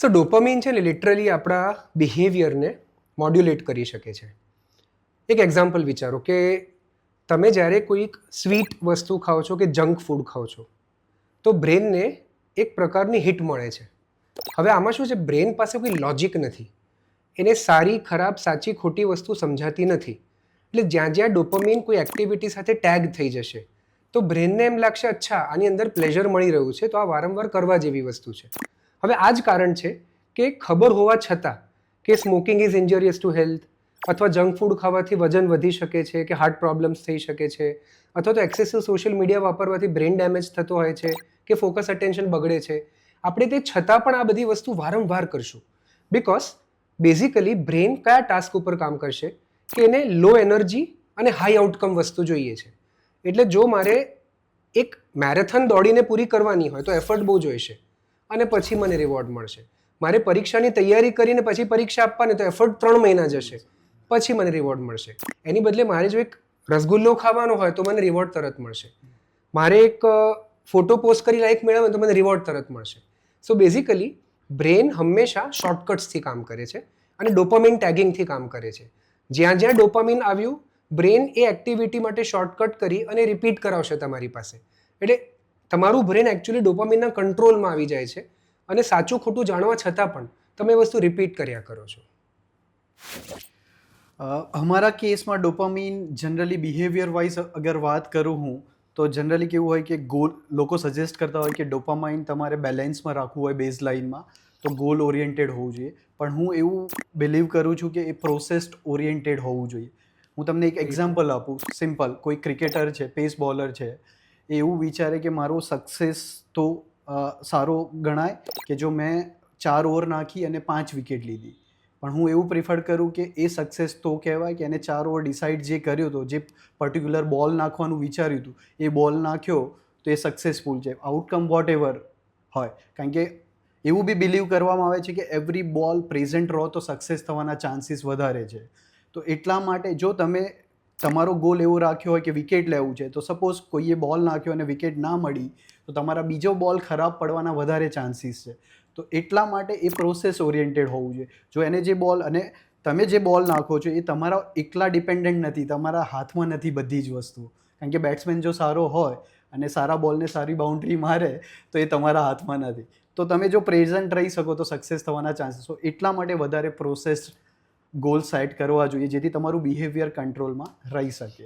તો ડોપામીન છે ને લિટરલી આપણા બિહેવિયરને મોડ્યુલેટ કરી શકે છે. એક એક્ઝામ્પલ વિચારો કે તમે જ્યારે કોઈક સ્વીટ વસ્તુ ખાઓ છો કે જંક ફૂડ ખાઓ છો તો બ્રેનને એક પ્રકારની હિટ મળે છે. હવે આમાં શું છે, બ્રેન પાસે કોઈ લોજિક નથી, એને સારી ખરાબ સાચી ખોટી વસ્તુ સમજાતી નથી. એટલે જ્યાં જ્યાં ડોપામીન કોઈ એક્ટિવિટી સાથે ટેગ થઈ જશે તો બ્રેનને એમ લાગશે અચ્છા આની અંદર પ્લેઝર મળી રહ્યું છે તો આ વારંવાર કરવા જેવી વસ્તુ છે. હવે આ જ કારણ છે કે ખબર હોવા છતાં કે સ્મોકિંગ ઇઝ ઇન્જરિયસ ટુ હેલ્થ, અથવા જંક ફૂડ ખાવાથી વજન વધી શકે છે કે હાર્ટ પ્રોબ્લેમ્સ થઈ શકે છે, અથવા તો એક્સેસિવ સોશિયલ મીડિયા વાપરવાથી બ્રેન ડેમેજ થતો હોય છે કે ફોકસ અટેન્શન બગડે છે, આપણે તે છતાં પણ આ બધી વસ્તુ વારંવાર કરશું. બિકોઝ બેઝિકલી બ્રેન કયા ટાસ્ક ઉપર કામ કરશે કે એને લો એનર્જી અને હાઈ આઉટકમ વસ્તુ જોઈએ છે. એટલે જો મારે એક મેરેથોન દોડીને પૂરી કરવાની હોય તો એફર્ટ બહુ જોઈશે અને પછી મને રિવોર્ડ મળશે. મારે પરીક્ષાની તૈયારી કરીને પછી પરીક્ષા આપવાની તો એફર્ટ 3 મહિના જશે, પછી મને રિવોર્ડ મળશે. એની બદલે મારે જો એક રસગુલ્લો ખાવાનો હોય તો મને રિવોર્ડ તરત મળશે. મારે એક ફોટો પોસ્ટ કરી લાઈક મેળવવાનું તો મને રિવોર્ડ તરત મળશે. સો બેઝિકલી બ્રેન હંમેશા શોર્ટકટ્સથી કામ કરે છે અને ડોપામીન ટેગિંગથી કામ કરે છે. જ્યાં જ્યાં ડોપામીન આવ્યું બ્રેન એ એક્ટિવિટી માટે શોર્ટકટ કરી અને રિપીટ કરાવશે તમારી પાસે. એટલે તમારું બ્રેન એકચ્યુઅલી ડોપામીનના કંટ્રોલમાં આવી જાય છે અને સાચું ખોટું જાણવા છતાં પણ તમે એ વસ્તુ રિપીટ કર્યા કરો છો. हमारा केसમાં ડોપામીન જનરલી બિહેવિયર વાઇઝ અગર વાત કરું હું તો જનરલી કેવું હોય કે ગોલ લોકો સજેસ્ટ કરતા હોય કે ડોપામાઇન તમારે બેલેન્સમાં રાખવું હોય બેઝ લાઇનમાં તો ગોલ ઓરિએન્ટેડ હોવું જોઈએ. પણ હું એવું બિલીવ કરું છું કે એ પ્રોસેસ્ડ ઓરિએન્ટેડ હોવું જોઈએ. હું તમને એક એક્ઝામ્પલ આપું સિમ્પલ. કોઈ ક્રિકેટર છે, પેસ બોલર છે, એ એવું વિચારે કે મારો સક્સેસ તો સારો ગણાય કે જો મેં 4 ઓવર નાખી અને 5 વિકેટ લીધી. પણ હું એવું પ્રિફર કરું કે એ સક્સેસ તો કહેવાય કે એને 4 ઓવર ડિસાઇડ જે કર્યો હતો, જે પર્ટિક્યુલર બોલ નાખવાનું વિચાર્યું હતું એ બોલ નાખ્યો તો એ સક્સેસફુલ છે, આઉટકમ વોટ એવર હોય. કારણ કે એવું બી બિલીવ કરવામાં આવે છે કે એવરી બોલ પ્રેઝન્ટ રહો તો સક્સેસ થવાના ચાન્સીસ વધારે છે. તો એટલા માટે જો તમે તમારો ગોલ એવો રાખ્યો હોય કે વિકેટ લેવું છે તો સપોઝ કોઈએ બોલ નાખ્યો અને વિકેટ ના મળી તો તમારા બીજો બોલ ખરાબ પડવાના વધારે ચાન્સીસ છે. તો એટલા માટે એ પ્રોસેસ ઓરિએન્ટેડ હોવું જોઈએ. જો એને જે બોલ અને તમે જે બોલ નાખો છો એ તમારા એકલા ડિપેન્ડન્ટ નથી, તમારા હાથમાં નથી બધી જ વસ્તુ. કારણ કે બેટ્સમેન જો સારો હોય અને સારા બોલને સારી બાઉન્ડ્રી મારે તો એ તમારા હાથમાં નથી. તો તમે જો પ્રેઝન્ટ રહી શકો તો સક્સેસ થવાના ચાન્સીસ. તો એટલા માટે વધારે પ્રોસેસ ગોલ સેટ કરવા જોઈએ જેથી તમારું બિહેવિયર કંટ્રોલમાં રહી શકે.